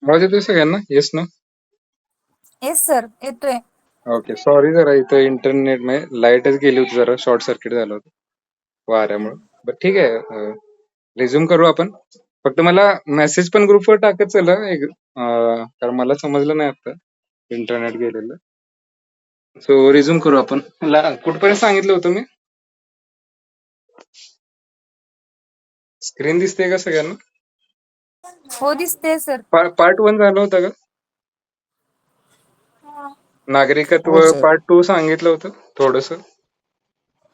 आवाज येतोय सगळ्यांना? येस ना? येस सर, येतोय. ओके, सॉरी जरा इथं इंटरनेट मध्ये लाईटच गेली होती, जरा शॉर्ट सर्किट झालं होतं वाऱ्यामुळे. बट ठीक आहे, रिझ्यूम करू आपण. फक्त मला मेसेज पण ग्रुपवर टाकत चला कारण मला समजलं नाही आता इंटरनेट गेलेलं. सो रिझ्यूम करू आपण. कुठपर्यंत सांगितलं होतं मी? स्क्रीन दिसते का सगळ्यांना? हो दिसते सर. पार्ट 1 झालं होतं का? नागरिकत्व हो सर. पार्ट 2 सांगितलं होतं थोडस.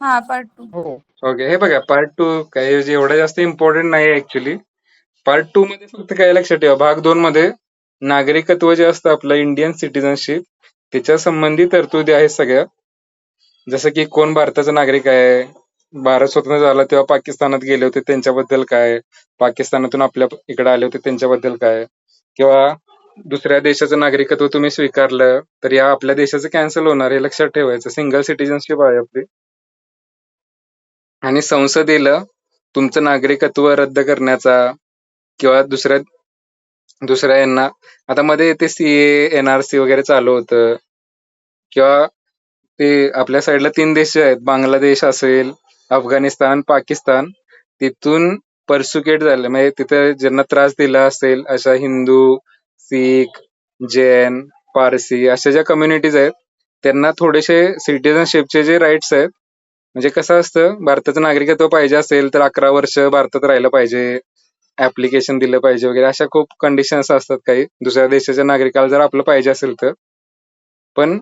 हा, पार्ट 2. हो. ओके, हे बघा पार्ट 2 काही एवढं जास्त इम्पॉर्टंट नाही ऍक्च्युली. पार्ट 2 मध्ये फक्त काय लक्षात ठेवा, भाग 2 मध्ये नागरिकत्व जे असतं आपलं इंडियन सिटिझनशिप, त्याच्या संबंधी तरतुदी आहेत सगळ्या. जसं की कोण भारताचा नागरिक आहे, भारत स्वतंत्र झाला तेव्हा पाकिस्तानात गेले होते त्यांच्याबद्दल काय, पाकिस्तानातून आपल्या इकडे आले होते त्यांच्याबद्दल काय, किंवा दुसऱ्या देशाचं नागरिकत्व तुम्ही स्वीकारलं तर या आपल्या देशाचं कॅन्सल होणार, हे लक्षात ठेवायचं. सिंगल सिटिझनशिप आहे आपली. आणि संसदेला तुमचं नागरिकत्व रद्द करण्याचा किंवा दुसऱ्या यांना, आता मध्ये ते सीए एनआरसी वगैरे चालू होतं, किंवा ते आपल्या साईडला 3 देश आहेत, बांगलादेश असेल, अफगाणिस्तान, पाकिस्तान, तिथून परसुकेट झाले, म्हणजे तिथे ज्यांना त्रास दिला असेल अशा हिंदू, सिख, जैन, पारसी अशा ज्या कम्युनिटीज आहेत त्यांना थोडेसे सिटिझनशिपचे जे राईट्स आहेत, म्हणजे कसं असतं, भारताचं नागरिकत्व पाहिजे असेल तर 11 वर्ष भारतात राहिलं पाहिजे, ऍप्लिकेशन दिलं पाहिजे वगैरे, अशा खूप कंडिशन्स असतात काही दुसऱ्या देशाच्या नागरिकाला जर आपलं पाहिजे असेल तर. पण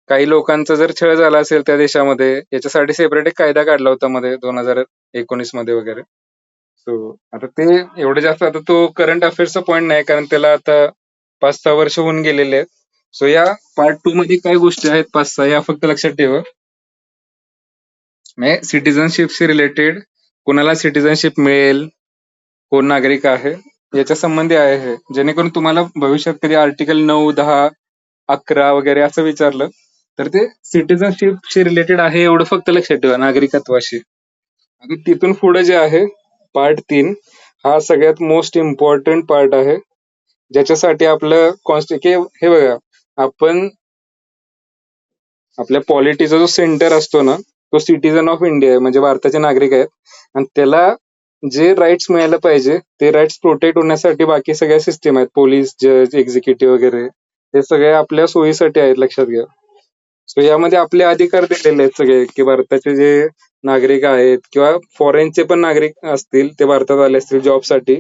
काही लोकांचा जर छळ झाला असेल त्या देशामध्ये, याच्यासाठी सेपरेट एक कायदा काढला होता मध्ये 2019 मध्ये वगैरे. सो आता ते एवढं जास्त, आता तो करंट अफेअर्सचा पॉईंट नाही कारण त्याला आता 5-6 वर्ष होऊन गेलेले आहेत. सो या पार्ट 2 मध्ये काय गोष्टी आहेत 5-6 या फक्त लक्षात ठेवा. म्हणजे सिटिझनशिपशी रिलेटेड, कोणाला सिटिझनशिप मिळेल, कोण नागरिक आहे, याच्या संबंधी आहे हे, जेणेकरून तुम्हाला भविष्यात कधी आर्टिकल 9, 10, 11 वगैरे असं विचारलं तर ते सिटिझनशिपशी रिलेटेड आहे, एवढं फक्त लक्षात ठेवा, नागरिकत्वाशी. आणि तिथून पुढे जे आहे पार्ट 3, हा सगळ्यात मोस्ट इम्पॉर्टंट पार्ट आहे, ज्याच्यासाठी आपलं हे बघा, आपण आपल्या पॉलिटीचा जो सेंटर असतो ना, तो सिटिझन ऑफ इंडिया आहे, म्हणजे भारताचे नागरिक आहेत, आणि त्याला जे राईट्स मिळायला पाहिजे ते राईट्स प्रोटेक्ट होण्यासाठी बाकी सगळ्या सिस्टीम आहेत, पोलीस, जज, एक्झिक्युटिव्ह वगैरे, हे सगळे आपल्या सोयीसाठी आहेत, लक्षात घ्या. सो यामध्ये आपले अधिकार दिलेले आहेत सगळे, की भारताचे जे नागरिक आहेत किंवा फॉरेनचे पण नागरिक असतील, ते भारतात आले असतील जॉबसाठी,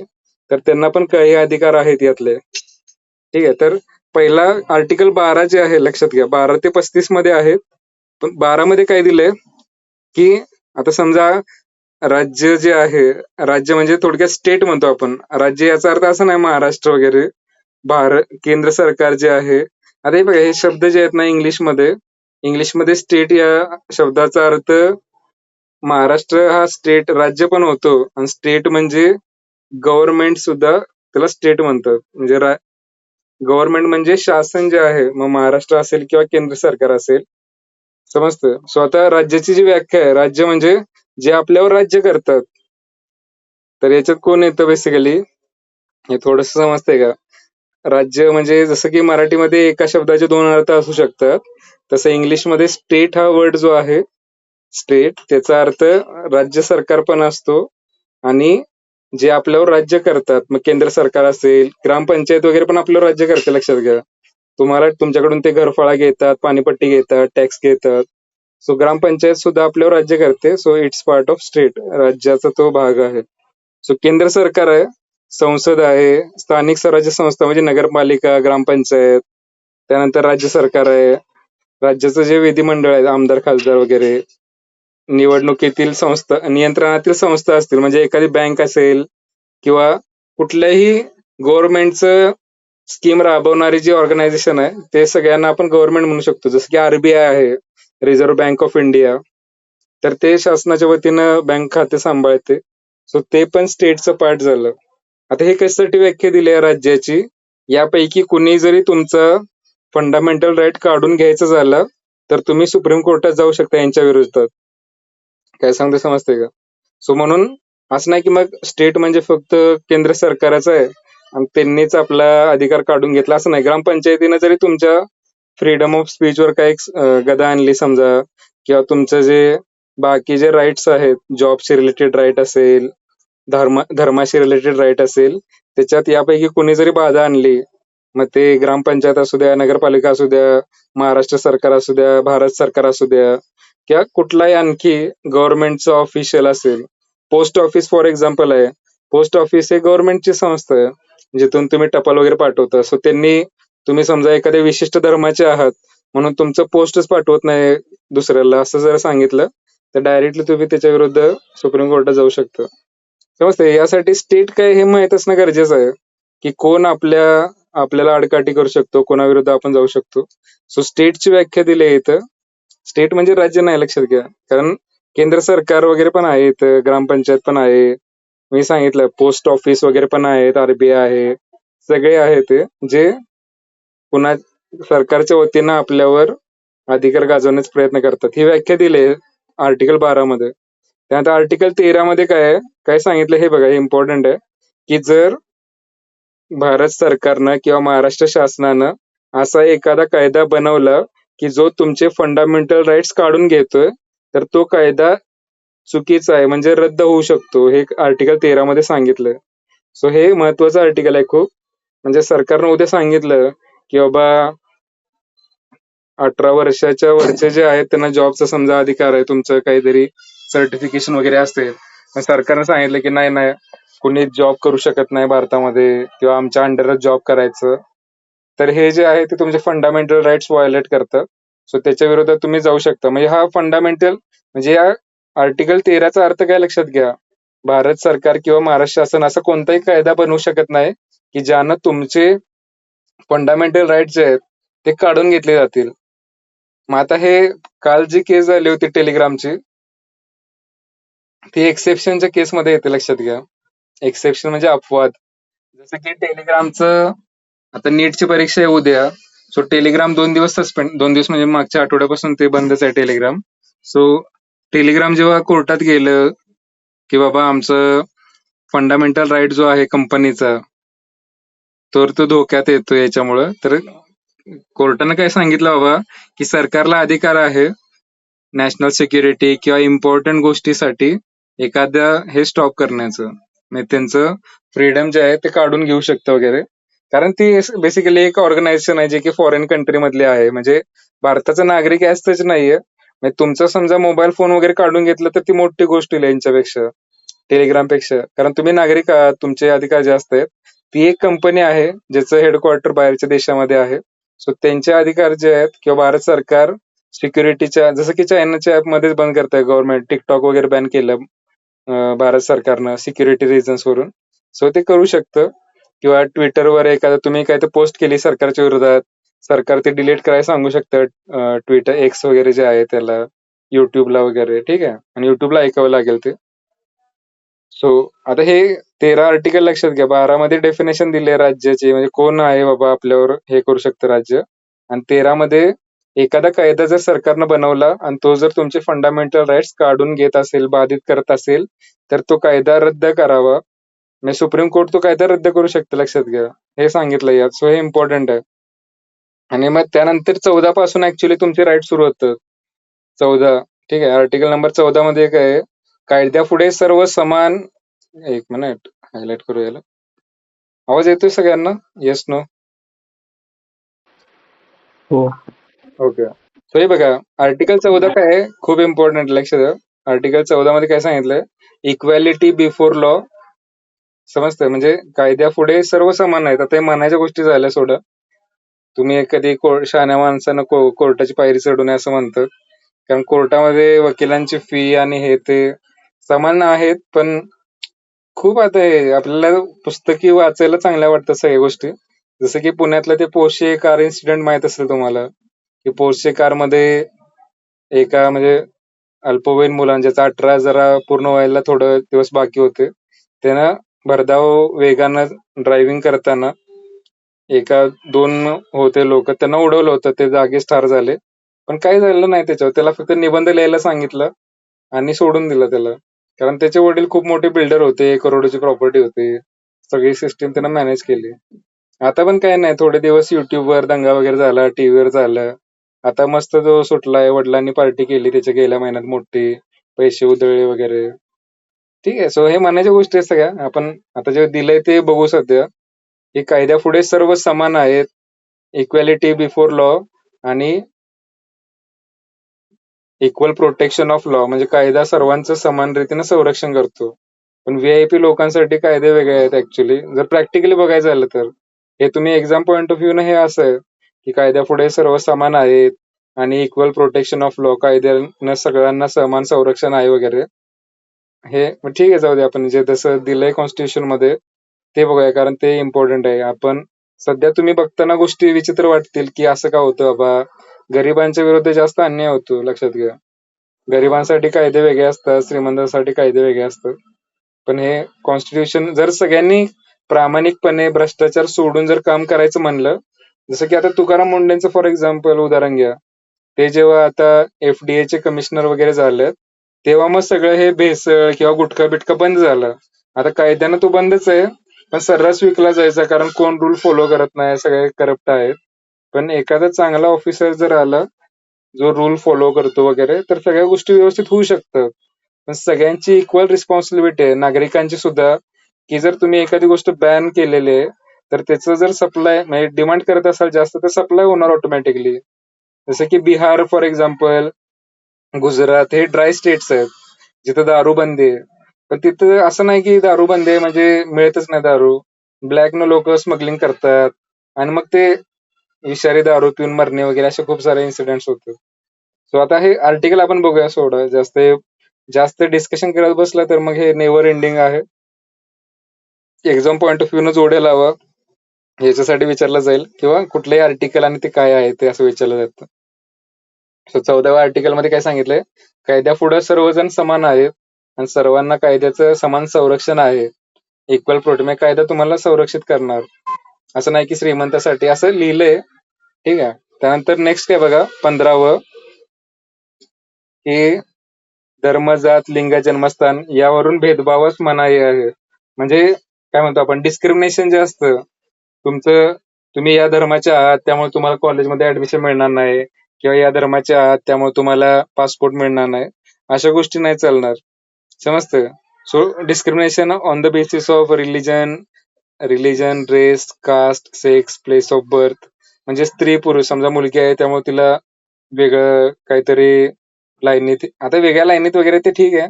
तर त्यांना पण काही अधिकार आहेत यातले. ठीक आहे, तर पहिला आर्टिकल 12 जे आहे लक्षात घ्या, 12 ते 35 मध्ये आहेत. पण 12 मध्ये काय दिलंय की आता समजा राज्य जे आहे, राज्य म्हणजे थोडक्यात स्टेट म्हणतो आपण, राज्य याचा अर्थ असा नाही महाराष्ट्र वगैरे, केंद्र सरकार जे आहे. आता हे बघा, हे शब्द जे आहेत ना इंग्लिशमध्ये स्टेट या शब्दाचा अर्थ, महाराष्ट्र हा स्टेट राज्य पण होतो, आणि स्टेट म्हणजे गव्हर्नमेंट सुद्धा त्याला स्टेट म्हणतात, म्हणजे गव्हर्नमेंट म्हणजे शासन जे आहे, मग महाराष्ट्र असेल किंवा केंद्र सरकार असेल, समजतं. सो आता राज्याची जी व्याख्या आहे, राज्य म्हणजे जे आपल्यावर राज्य करतात. तर याच्यात कोण येतं बेसिकली, हे थोडस समजतंय का? राज्य म्हणजे जसं की मराठीमध्ये एका शब्दाचे 2 अर्थ असू शकतात, तसं इंग्लिशमध्ये स्टेट हा वर्ड जो आहे, स्टेट, त्याचा अर्थ राज्य सरकार पण असतो, आणि जे आपल्यावर राज्य करतात, मग केंद्र सरकार असेल, ग्रामपंचायत वगैरे पण आपल्यावर राज्य करते, लक्षात घ्या. तुमच्याकडून ते घरफाळा घेतात, पाणीपट्टी घेतात, टॅक्स घेतात. सो ग्रामपंचायत सुद्धा आपल्यावर राज्य करते. So it's part of state, राज्याचा तो भाग आहे. सो केंद्र सरकार आहे, संसद आहे, स्थानिक स्वराज्य संस्था म्हणजे नगरपालिका, ग्रामपंचायत, त्यानंतर राज्य सरकार आहे, राज्याचं जे विधिमंडळ आहे, आमदार, खासदार वगैरे, निवडणुकीतील संस्था, नियंत्रणातील संस्था असतील, म्हणजे एखादी बँक असेल, किंवा कुठल्याही गव्हर्नमेंटचं स्कीम राबवणारी जी ऑर्गनायझेशन आहे ते सगळ्यांना आपण गव्हर्नमेंट म्हणू शकतो. जसं की आरबीआय आहे, रिझर्व्ह बँक ऑफ इंडिया. तर ते शासनाच्या वतीनं बँक खाते सांभाळते. सो ते पण स्टेटचं पार्ट झालं. आता हे कशासाठी व्याख्या दिली आहे राज्याची? यापैकी कुणी जरी तुमचं फंडामेंटल राईट काढून घ्यायचं झालं तर तुम्ही सुप्रीम कोर्टात जाऊ शकता यांच्या विरोधात. काय सांगते समजते का? सो म्हणून असं नाही की मग स्टेट म्हणजे फक्त केंद्र सरकारच आहे आणि त्यांनीच आपला अधिकार काढून घेतला असं नाही. ग्रामपंचायतीनं जरी तुमच्या फ्रीडम ऑफ स्पीचवर काही गदा आणली समजा, किंवा तुमचं जे बाकी जे राईट्स आहेत, जॉबशी रिलेटेड राईट असेल, धर्माशी रिलेटेड राईट असेल, त्याच्यात यापैकी कोणी जरी बाधा आणली, मग ते ग्रामपंचायत असू द्या, नगरपालिका असू द्या, महाराष्ट्र सरकार असू द्या, भारत सरकार असू द्या, किंवा कुठलाही आणखी गव्हर्नमेंटचं ऑफिशियल असेल. पोस्ट ऑफिस फॉर एक्झाम्पल आहे. पोस्ट ऑफिस हे गव्हर्नमेंटची संस्था आहे, जिथून तुम्ही टपाल वगैरे पाठवता. सो त्यांनी, तुम्ही समजा एखाद्या विशिष्ट धर्माचे आहात म्हणून तुमचं पोस्टच पाठवत नाही दुसऱ्याला, असं जर सांगितलं तर डायरेक्टली तुम्ही त्याच्या विरुद्ध सुप्रीम कोर्टात जाऊ शकता. समजते? यासाठी स्टेट काय हे माहित असणं गरजेचं आहे, की कोण आपल्याला आडकाठी करू शकतो, कोणाविरुद्ध आपण जाऊ शकतो. सो स्टेटची व्याख्या दिली आहे इथं. स्टेट म्हणजे राज्य नाही, लक्षात घ्या. कारण केंद्र सरकार वगैरे पण आहे इथं, ग्रामपंचायत पण आहे, मी सांगितलं पोस्ट ऑफिस वगैरे पण आहेत, आरबीआय आहे, सगळे आहेत ते जे पुन्हा सरकारच्या वतीनं आपल्यावर अधिकार गाजवण्याचा प्रयत्न करतात. ही व्याख्या दिली आहे आर्टिकल 12 मध्ये. त्यानंतर आर्टिकल 13 मध्ये काय सांगितलं हे बघा, हे इम्पॉर्टंट आहे, की जर भारत सरकारनं किंवा महाराष्ट्र शासनानं असा एखादा कायदा बनवला की जो तुमचे फंडामेंटल राईट्स काढून घेतोय, तर तो कायदा चुकीचा आहे, म्हणजे रद्द होऊ शकतो. हे आर्टिकल 13 मध्ये सांगितलंय. सो हे महत्वाचं आर्टिकल आहे खूप. म्हणजे सरकारनं उद्या सांगितलं की बाबा 18 वर्षाच्या वरचे जे आहेत त्यांना जॉबचा समजा अधिकार आहे, तुमचं काहीतरी सर्टिफिकेशन वगैरे असते, पण सरकारनं सांगितलं की नाही नाही, कुणी जॉब करू शकत नाही भारतामध्ये किंवा आमच्या अंडरच जॉब करायचं, तर हे जे आहे ते तुमचे फंडामेंटल राईट्स व्हायोलेट करतं. सो त्याच्या विरोधात तुम्ही जाऊ शकता. म्हणजे हा फंडामेंटल, म्हणजे या आर्टिकल 13चा अर्थ काय लक्षात घ्या, भारत सरकार किंवा महाराष्ट्र शासन असा कोणताही कायदा बनवू शकत नाही की ज्यानं तुमचे फंडामेंटल राईट्स जे आहेत ते काढून घेतले जातील. मग आता हे काल जी केस झाली होती टेलिग्रामची, ती एक्सेप्शनच्या केसमध्ये येते, लक्षात घ्या. एक्सेप्शन म्हणजे अपवाद. जसं की टेलिग्रामचं आता नीटची परीक्षा आहे उद्या, सो टेलिग्राम 2 दिवस सस्पेंड, 2 दिवस म्हणजे मागच्या आठवड्यापासून ते बंदच आहे टेलिग्राम. सो टेलिग्राम जेव्हा कोर्टात गेलं की बाबा आमचं फंडामेंटल राईट जो आहे कंपनीचा, तर तो धोक्यात येतो याच्यामुळं, तर कोर्टानं काय सांगितलं बाबा की सरकारला अधिकार आहे नॅशनल सिक्युरिटी किंवा इम्पॉर्टंट गोष्टीसाठी एखाद्या हे स्टॉप करण्याचं, म्हणजे त्यांचं फ्रीडम जे आहे ते काढून घेऊ शकतं वगैरे. कारण ती बेसिकली एक ऑर्गनायझेशन आहे जे की फॉरेन कंट्री मधले आहे, म्हणजे भारताचा नागरिक असतच नाहीये. म्हणजे तुमचा समजा मोबाईल फोन वगैरे काढून घेतलं तर ती मोठी गोष्ट होईल यांच्यापेक्षा, टेलिग्राम पेक्षा, कारण तुम्ही नागरिक आहात, तुमचे अधिकार जास्त आहेत. ती एक कंपनी आहे ज्याचं हेडक्वार्टर बाहेरच्या देशामध्ये आहे. सो त्यांचे अधिकार जे आहेत, किंवा भारत सरकार सिक्युरिटीच्या, जसं की चायनाच्या ऍप मध्येच बंद करताय गव्हर्नमेंट, टिकटॉक वगैरे बॅन केलं भारत सरकारनं सिक्युरिटी रिझन्स वरून. सो ते करू शकतं. किंवा ट्विटरवर एखादं तुम्ही काय तर पोस्ट केली सरकारच्या विरोधात, सरकार ते डिलीट करायला सांगू शकतं. ट्विटर एक्स वगैरे जे आहे त्याला, युट्यूबला वगैरे, ठीक आहे, आणि युट्यूबला ऐकावं लागेल ते. सो आता हे 13 आर्टिकल लक्षात घ्या. 12 मध्ये डेफिनेशन दिले राज्याची, म्हणजे कोण आहे बाबा आपल्यावर हे करू शकतं राज्य. आणि 13 मध्ये एखादा कायदा जर सरकारनं बनवला आणि तो जर तुमचे फंडामेंटल राईट्स काढून घेत असेल, बाधित करत असेल, तर तो कायदा रद्द करावा. म्हणजे सुप्रीम कोर्ट तो कायदा रद्द करू शकतं, लक्षात घ्या. हे सांगितलं यात. सो हे इम्पॉर्टंट आहे. आणि मग त्यानंतर 14 पासून ऍक्च्युली तुमचे राईट सुरू होतात. 14, ठीक आहे. आर्टिकल नंबर 14 मध्ये काय आहे, कायद्यापुढे सर्व समान. एक मिनिट हायलाइट करू याला. आवाज येतोय सगळ्यांना? Yes no? हो. ओके. सो हे बघा, आर्टिकल 14 काय आहे, खूप इम्पॉर्टंट, लक्ष द्या. आर्टिकल 14 मध्ये काय सांगितलंय, इक्वॅलिटी बिफोर लॉ. समजतंय? म्हणजे कायद्यापुढे सर्व समान आहेत. आता हे म्हणायच्या गोष्टी झाल्या सोडा. तुम्ही कधी शहाण्या माणसानं कोर्टाची पायरी चढू नये असं म्हणतात, कारण कोर्टामध्ये वकिलांची फी आणि हे ते समान आहेत, पण खूप आता हे आपल्याला पुस्तकी वाचायला चांगल्या वाटतात सगळ्या गोष्टी. जसं की पुण्यातलं ते पोर्शे कार इन्सिडेंट माहित असेल तुम्हाला, की पोर्शे कारमध्ये एका म्हणजे अल्पवयीन मुलांना ज्याचा 18 जरा पूर्ण व्हायला थोडं दिवस बाकी होते. त्यानं भरधाव वेगानं ड्रायव्हिंग करताना एका 2 होते लोक त्यांना उडवलं होतं. ते जागीच ठार झाले. पण काही झालं नाही त्याच्यावर. त्याला फक्त निबंध लिहायला सांगितलं आणि सोडून दिलं त्याला. कारण त्याचे वडील खूप मोठे बिल्डर होते. 1 करोडची प्रॉपर्टी होती. सगळी सिस्टीम त्यानं मॅनेज केली. आता पण काही नाही. थोडे दिवस YouTubeवर दंगा वगैरे झाला, टीव्हीवर झालं. आता मस्त तो सुटलाय. वडिलांनी पार्टी केली त्याच्या गेल्या महिन्यात मोठी. पैसे उधळले वगैरे. ठीक आहे. सो हे मानायच्या गोष्टी आहेत सगळ्या. आपण आता जे दिलंय ते बघू सध्या. की कायद्यापुढे सर्व समान आहेत. इक्वॅलिटी बिफोर लॉ आणि इक्वल प्रोटेक्शन ऑफ लॉ म्हणजे कायदा सर्वांचं समान रीतीने संरक्षण करतो. पण व्हीआयपी लोकांसाठी कायदे वेगळे आहेत ऍक्च्युली. जर प्रॅक्टिकली बघायचं झालं तर हे तुम्ही एक्झाम पॉईंट ऑफ व्ह्यू हे असं आहे की कायद्यापुढे सर्व समान आहेत आणि इक्वल प्रोटेक्शन ऑफ लॉ कायद्यानं सगळ्यांना समान संरक्षण आहे वगैरे. हे मग ठीक आहे, जाऊ दे. आपण जे जसं दिलंय कॉन्स्टिट्यूशन मध्ये ते बघूया कारण ते इम्पॉर्टंट आहे. आपण सध्या तुम्ही बघताना गोष्टी विचित्र वाटतील की असं का होतं बाबा. गरिबांच्या विरुद्ध जास्त अन्याय होतो, लक्षात घ्या. गरिबांसाठी कायदे वेगळे असतात, श्रीमंतांसाठी कायदे वेगळे असतात. पण हे कॉन्स्टिट्यूशन जर सगळ्यांनी प्रामाणिकपणे भ्रष्टाचार सोडून जर काम करायचं म्हणलं, जसं की आता तुकाराम मुंडेंचं फॉर एक्झाम्पल उदाहरण घ्या. ते जेव्हा आता एफडीएचे कमिशनर वगैरे झाले, तेव्हा मग सगळं हे भेसळ किंवा गुटखा बिटखा बंद झालं. आता कायद्यानं तो बंदच आहे, पण सर्रास विकला जायचा कारण कोण रूल फॉलो करत नाही, सगळे करप्ट आहेत. पण एखादा चांगला ऑफिसर जर आला जो रूल फॉलो करतो वगैरे तर सगळ्या गोष्टी व्यवस्थित होऊ शकतात. पण सगळ्यांची इक्वल रिस्पॉन्सिबिलिटी आहे, नागरिकांची सुद्धा, की जर तुम्ही एखादी गोष्ट बॅन केलेली आहे तर त्याचं जर सप्लाय म्हणजे डिमांड करत असाल जास्त तर सप्लाय होणार ऑटोमॅटिकली. जसं की बिहार फॉर एक्झाम्पल, गुजरात हे ड्राय स्टेट्स आहेत जिथं दारू बंदी आहे. पण तिथं असं नाही की दारू बंदी आहे म्हणजे मिळतच नाही दारू. ब्लॅकनं लोक स्मगलिंग करतात आणि मग ते विषारी दारू पिऊन मरणे वगैरे असे खूप सारे इन्सिडेंट्स होतात. सो आता हे आर्टिकल आपण बघूया सोडा. जास्त जास्त डिस्कशन करत बसला तर मग हे नेव्हर एंडिंग आहे. एक्झाम पॉईंट ऑफ व्ह्यू न जोड्या लावा याच्यासाठी विचारलं जाईल किंवा कुठलंही आर्टिकल आणि ते काय आहे ते असं विचारलं जातं. सो 14व्या आर्टिकल मध्ये काय सांगितलंय, कायद्यापुढे सर्वजण समान आहेत आणि सर्वांना कायद्याचं समान संरक्षण आहे. इक्वल प्रोटेक्ट कायदा तुम्हाला संरक्षित करणार. असं नाही की श्रीमंतासाठी असं लिहिलंय. ठीक आहे. त्यानंतर नेक्स्ट काय बघा 15वं, की धर्म, जात, लिंग, जन्मस्थान यावरून भेदभावच मनाई आहे. म्हणजे काय म्हणतो आपण डिस्क्रिमिनेशन जे असतं, तुमचं तुम्ही या धर्माचे आहात त्यामुळे तुम्हाला कॉलेजमध्ये ऍडमिशन मिळणार नाही किंवा या धर्माचे आहात त्यामुळे तुम्हाला पासपोर्ट मिळणार नाही. अशा गोष्टी नाही चालणार. समजतं? So discrimination on the basis of religion, race, caste, sex, place of birth म्हणजे स्त्री पुरुष समजा मुलगी आहे त्यामुळे तिला वेगळं काहीतरी लाईनीत, आता वेगळ्या लाईनीत वगैरे ते ठीक आहे.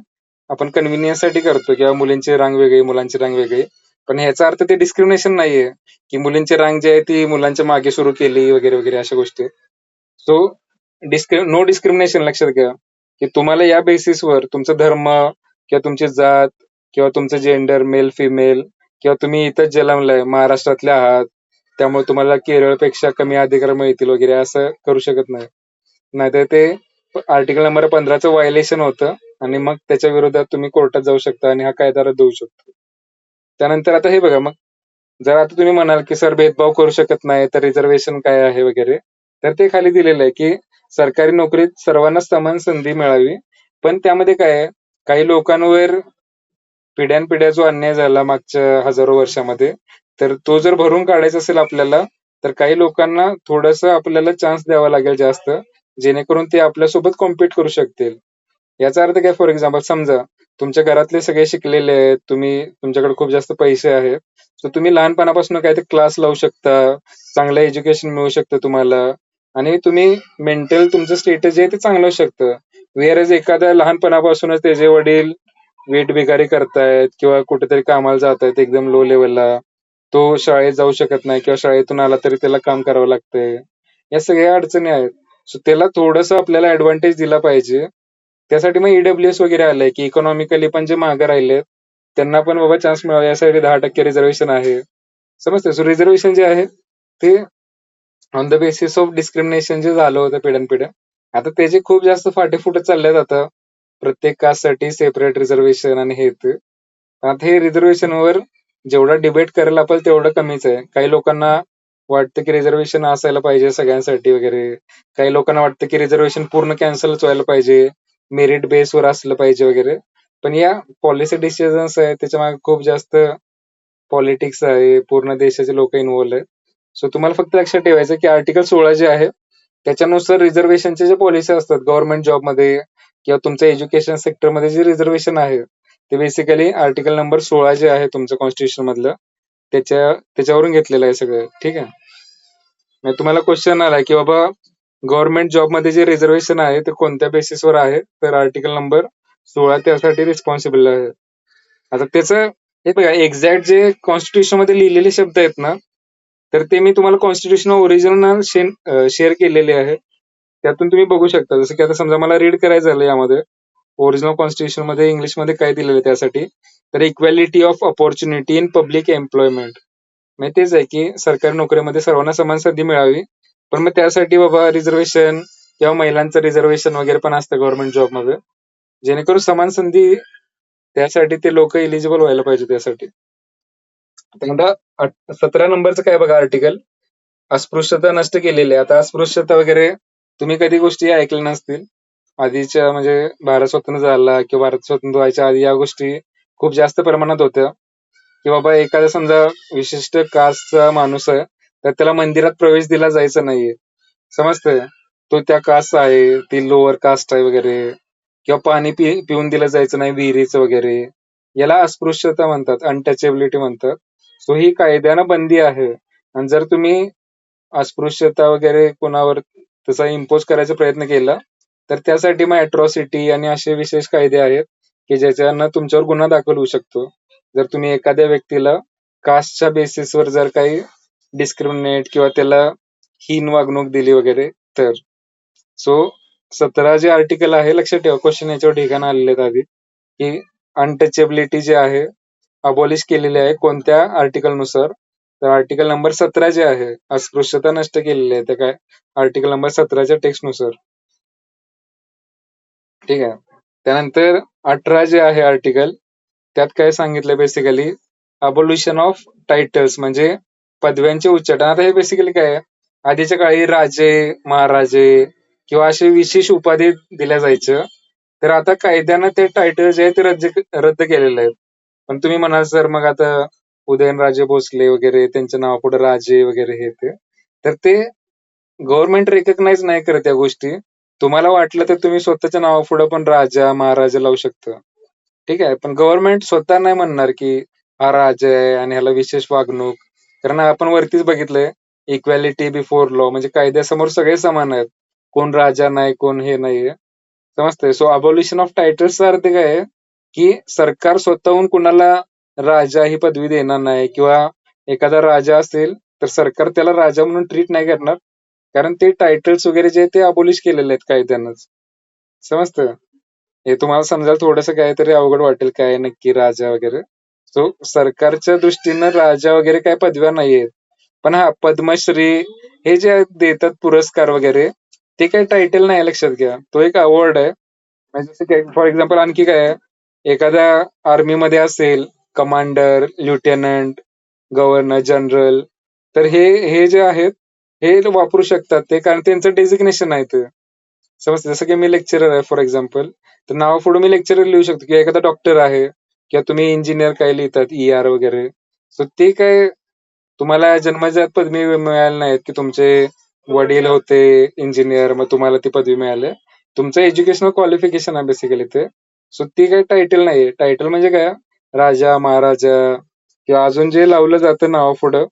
आपण कन्व्हिनियन्स साठी करतो किंवा मुलींची रांग वेगळी, मुलांची रांग वेगळी. पण ह्याचा अर्थ ते डिस्क्रिमिनेशन नाहीये की मुलींची रांग जी आहे ती मुलांच्या मागे सुरू केली वगैरे वगैरे अशा गोष्टी. सो नो डिस्क्रिमिनेशन लक्षात घ्या, की तुम्हाला या बेसिसवर तुमचा धर्म किंवा तुमची जात किंवा तुमचं जेंडर मेल फिमेल किंवा तुम्ही इथंच जन्मलाय महाराष्ट्रातले आहात त्यामुळे तुम्हाला केरळपेक्षा कमी अधिकार मिळतील वगैरे असं करू शकत नाही. नाहीतर ते आर्टिकल नंबर 15चं व्हायलेशन होतं आणि मग त्याच्या विरोधात तुम्ही कोर्टात जाऊ शकता आणि हा कायदा रद्द होऊ शकतो. त्यानंतर आता हे बघा, मग जर आता तुम्ही म्हणाल की सर भेदभाव करू शकत नाही तर रिझर्वेशन काय आहे वगैरे, तर ते खाली दिलेलं आहे की सरकारी नोकरीत सर्वांना समान संधी मिळावी. पण त्यामध्ये काय आहे, काही लोकांवर पिढ्यानपिढ्या जो अन्याय झाला मागच्या हजारो वर्षामध्ये, तर तो जर भरून काढायचा असेल आपल्याला, तर काही लोकांना थोडंसं आपल्याला चान्स द्यावा लागेल जास्त, जेणेकरून ते आपल्यासोबत कॉम्पीट करू शकतील. याचा अर्थ काय, फॉर एक्झाम्पल समजा तुमच्या घरातले सगळे शिकलेले आहेत, तुमच्याकडे खूप जास्त पैसे आहेत, तर तुम्ही लहानपणापासून काहीतरी क्लास लावू शकता, चांगलं एज्युकेशन मिळू शकतं तुम्हाला आणि तुम्ही मेंटल तुमचं स्टेटस जे आहे ते चांगलं होऊ शकतं. वेअरएज एखाद्या लहानपणापासूनच त्याचे वडील वेठ बिगारी करतायत किंवा कुठेतरी कामाला जात आहेत एकदम लो लेवलला, तो शाळेत जाऊ शकत नाही किंवा शाळेतून आला तरी त्याला काम करावं लागतंय. या सगळ्या अडचणी आहेत. सो त्याला थोडंसं आपल्याला ऍडव्हान्टेज दिला पाहिजे. त्यासाठी मग ईडब्ल्यूएस वगैरे आलंय की इकॉनॉमिकली पण जे मागे राहिलेत त्यांना पण बाबा चान्स मिळावा यासाठी 10% रिझर्वेशन आहे. समजतंय? सो रिझर्वेशन जे आहे ते on the basis of discrimination जे झालं होतं पिढ्यानपिढ्या, आता त्याचे खूप जास्त फाटेफुटे चाललेत आता. प्रत्येक कास्टसाठी सेपरेट रिझर्वेशन आणि हे ते. आता हे रिझर्वेशनवर जेवढा डिबेट करायला आपण तेवढं कमीच आहे. काही लोकांना वाटतं की रिझर्वेशन असायला पाहिजे सगळ्यांसाठी वगैरे. काही लोकांना वाटतं की रिझर्वेशन पूर्ण कॅन्सलच व्हायला पाहिजे. मेरिट बेसवर असलं पाहिजे वगैरे. पण या पॉलिसी डिसिजन्स आहेत त्याच्यामागे खूप जास्त पॉलिटिक्स आहे. पूर्ण देशाचे लोक इन्व्हॉल्व आहेत. सो तुम्हाला फक्त लक्षात ठेवायचं की आर्टिकल 16 जे आहे त्याच्यानुसार रिझर्वेशनचे जे पॉलिसी असतात गव्हर्नमेंट जॉबमध्ये किंवा तुमच्या एज्युकेशन सेक्टरमध्ये जे रिझर्वेशन आहे ते बेसिकली आर्टिकल नंबर 16 जे आहे तुमचं कॉन्स्टिट्यूशन मधलं त्याच्यावरून घेतलेलं आहे सगळं. ठीक आहे. मग तुम्हाला क्वेश्चन आलाय की बाबा गव्हर्नमेंट जॉबमध्ये जे रिझर्वेशन आहे ते कोणत्या बेसिसवर आहे, तर आर्टिकल नंबर 16 त्यासाठी रिस्पॉन्सिबल आहे. आता त्याचं हे बघा एक्झॅक्ट जे कॉन्स्टिट्यूशन मध्ये लिहिलेले शब्द आहेत ना, तर ते मी तुम्हाला कॉन्स्टिट्यूशन ओरिजिनल शेअर केलेले आहे. त्यातून तुम्ही बघू शकता. जसं की आता समजा मला रीड करायचं झालं यामध्ये ओरिजिनल कॉन्स्टिट्यूशन मध्ये इंग्लिशमध्ये काय दिलेलं आहे त्यासाठी, तर equality of opportunity in public employment. म्हणजे तेच आहे की सरकारी नोकरीमध्ये सर्वांना समान संधी मिळावी. पण मग त्यासाठी बाबा रिझर्वेशन किंवा महिलांचं रिझर्वेशन वगैरे पण असतं गव्हर्नमेंट जॉबमध्ये, जेणेकरून समान संधी त्यासाठी ते लोक इलिजिबल व्हायला पाहिजे त्यासाठी. आता 17 नंबरचं काय बघा आर्टिकल, अस्पृश्यता नष्ट केलेली आहे. आता अस्पृश्यता वगैरे तुम्ही कधी गोष्टी ऐकल्या नसतील. आधीच्या म्हणजे भारत स्वतंत्र झाला किंवा भारत स्वतंत्र व्हायच्या आधी या गोष्टी खूप जास्त प्रमाणात होत्या. की बाबा एखादा समजा विशिष्ट कास्टचा माणूस आहे तर त्याला मंदिरात प्रवेश दिला जायचा नाहीये. समजतंय? तो त्या कास्ट आहे, ती लोअर कास्ट आहे वगैरे किंवा पाणी पिऊन दिलं जायचं नाही विहिरीचं वगैरे. याला अस्पृश्यता म्हणतात, अनटचेबिलिटी म्हणतात. सो ही कायद्यानं बंदी आहे. आणि जर तुम्ही अस्पृश्यता वगैरे कोणावर तसा इम्पोज करायचा प्रयत्न केला तर त्यासाठी मग अॅट्रॉसिटी आणि असे विशेष कायदे आहेत की ज्याच्यानं तुमच्यावर गुन्हा दाखल होऊ शकतो. जर तुम्ही एखाद्या व्यक्तीला कास्टच्या बेसिसवर जर काही डिस्क्रिमिनेट किंवा त्याला हीन वागणूक दिली वगैरे तर. सो 17 जे आर्टिकल आहे लक्षात ठेवा, क्वेश्चन याच्यावर ठिकाण आलेले आहेत आधी की अनटचेबिलिटी जे आहे अबॉलिश केलेली आहे कोणत्या आर्टिकल नुसार, तर आर्टिकल नंबर 17 जे आहे अस्पृश्यता नष्ट केलेली आहे त्या काय आर्टिकल नंबर 17च्या टेक्स्ट नुसार. ठीक आहे. त्यानंतर 18 जे आहे आर्टिकल त्यात काय सांगितलं बेसिकली अबोल्युशन ऑफ टायटल्स म्हणजे पदव्यांचे उच्चाटन. आता हे बेसिकली काय आहे, आधीच्या काळी राजे महाराजे किंवा असे विशेष उपाधी दिल्या जायचं, तर आता कायद्यानं ते टायटल जे आहे ते रद्द केलेले आहेत. पण तुम्ही म्हणाल सर मग आता उदयनराजे भोसले वगैरे त्यांच्या नावापुढे राजे वगैरे हे ते, तर ते गव्हर्नमेंट रेकग्नाइज नाही करत या गोष्टी. तुम्हाला वाटलं तर तुम्ही स्वतःच्या नावापुढे पण राजा महाराजा लावू शकता. ठीक आहे. पण गव्हर्नमेंट स्वतः नाही म्हणणार की हा राजा आहे आणि ह्याला विशेष वागणूक. कारण आपण वरतीच बघितलंय इक्वॅलिटी बिफोर लॉ म्हणजे कायद्यासमोर सगळे समान आहेत. कोण राजा नाही, कोण हे नाहीये. समजतंय? सो अबॉल्युशन ऑफ टायटल्सचा अर्थ काय आहे की सरकार स्वतःहून कुणाला राजा ही पदवी देणार नाही किंवा एखादा राजा असेल तर सरकार त्याला राजा म्हणून ट्रीट नाही करणार. कारण ते टायटल्स वगैरे जे आहेत ते अबॉलिश केलेले आहेत कायद्यानंच. समजतं? हे तुम्हाला समजायला थोडंसं काहीतरी अवघड वाटेल काय नक्की राजा वगैरे. सो सरकारच्या दृष्टीनं राजा वगैरे काय पदव्या नाहीयेत. पण हा पद्मश्री हे जे देतात पुरस्कार वगैरे ते काही टायटल नाही लक्षात घ्या. तो एक अवॉर्ड आहे. म्हणजे जसं की फॉर एक्झाम्पल आणखी काय आहे, एखाद्या आर्मीमध्ये असेल कमांडर, लेफ्टनंट, गव्हर्नर जनरल, तर हे हे जे आहेत हे वापरू शकतात ते कारण त्यांचं डेजिग्नेशन आहे ते. समजतं? जसं की मी लेक्चरर आहे फॉर एक्झाम्पल, तर नावापुढे मी लेक्चरर लिहू शकतो किंवा एखादा डॉक्टर आहे किंवा तुम्ही इंजिनियर काय लिहितात ER वगैरे. सो ते काय तुम्हाला जन्मजात पदवी मिळाली नाहीत की तुमचे वडील होते इंजिनियर मग तुम्हाला ती पदवी मिळाली. तुमचं एज्युकेशनल क्वालिफिकेशन आहे बेसिकली ते. सो ती काही टायटल नाहीये. टायटल म्हणजे काय राजा, महाराजा किंवा अजून जे लावलं जातं नावापुढं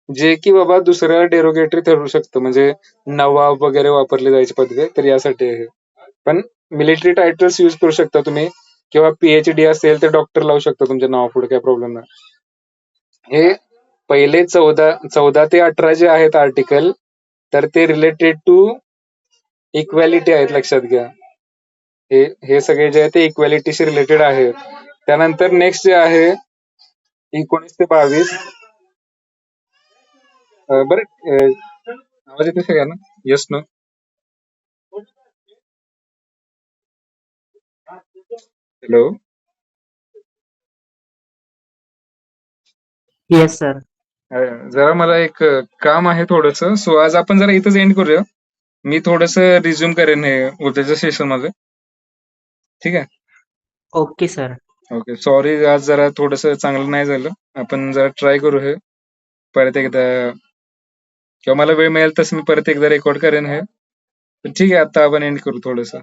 जे की बाबा दुसऱ्याला डेरोगेटरी ठरू शकतं म्हणजे नवाब वगैरे वापरली जायची पदवी तर यासाठी आहे. पण मिलिटरी टायटल्स यूज करू शकता तुम्ही किंवा PhD असेल तर डॉक्टर लावू शकता तुमच्या नावापुढे काही प्रॉब्लेम नाही. हे पहिले 14 ते 18 जे आहेत आर्टिकल तर ते रिलेटेड टू इक्वॅलिटी आहेत लक्षात घ्या. हे हे सगळे जे आहे ते इक्वॅलिटीशी रिलेटेड आहेत. त्यानंतर नेक्स्ट जे आहे 19 ते 22 बरं आवाज येतो सगळ्यांना? Yes no? Hello. Yes sir. जरा मला एक काम आहे थोडस, सो आज आपण जरा इथंच एंड करूया. मी थोडस रिझ्यूम करेन हे उद्याच्या सेशन मध्ये. ठीक आहे. Okay sir. ओके. सॉरी आज जरा थोडस चांगलं नाही झालं. आपण जरा ट्राय करू हे परत एकदा, किंवा मला वेळ मिळेल तसं मी परत एकदा रेकॉर्ड करेन हे. पण ठीक आहे, आता आपण एंड करू थोडस.